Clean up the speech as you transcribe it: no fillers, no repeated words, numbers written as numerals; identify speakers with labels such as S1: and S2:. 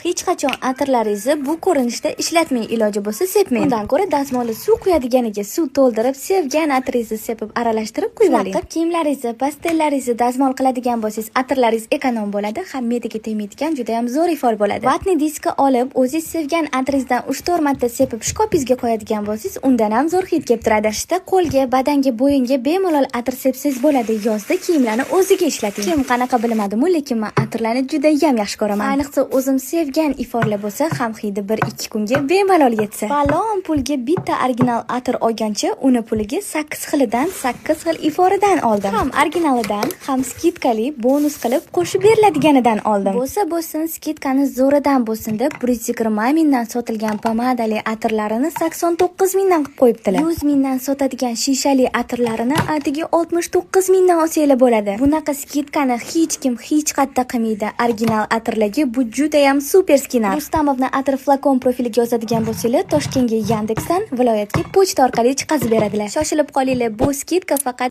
S1: Hech qachon atirlaringizni bu ko'rinishda ishlatmang, iloji bo'lsa sepmang. Undan ko'ra dazmolni suv quyadiganiga suv to'ldirib, sevgan atiringizni sepib aralashtirib quyib oling. Shunaqa kiyimlaringizni, pastellaringizni dazmol qiladigan bo'lsangiz, atirlaringiz ekonom bo'ladi, ham me'daga tegmaydigan juda ham zo'r ifor bo'ladi. Vatni diskka olib, o'zingiz sevgan atiringizdan 3-4 marta sepib shkopingizga qo'yadigan bo'lsangiz, undan ham zo'r hid kelib turadi. Ishda qo'lga, badanga, bo'yinga bemalol atir sepsangiz bo'ladi. Yozda kiyimlarni o'ziga ishlating. Kim qanaqa bilmadim, lekin men atirlarni juda ham yaxshi ko'raman. Ayniqsa o'zim sevgan iforlar bo'lsa, ham hidi 1-2 kunga bemalol yetsa. Falon pulga bitta original atir olgancha, uni puliga 8 xilidan, 8 xil iforidan oldim. Ham originalidan, ham skidkali, bonus qilib qo'shib beriladiganidan oldim. Bo'lsin, skidkani zo'ridan bo'lsin deb 120 mingdan sotilgan pomadali atirlarini 89 mingdan qilib qo'yibdilar. 100 mingdan sotadigan shishali atirlarini atigi 69 mingdan olsanglar bo'ladi. Bunaqa skidkani hech kim hech qayerda qilmaydi. Original atirlarga bu juda ham super skinar. Rustamovni atir flakon profiliga yozadigan bo'lsanglar, Toshkentga Yandexdan, viloyatga pochta orqali chiqazib beradilar. Shoshilib qolinglar, bu skidka faqat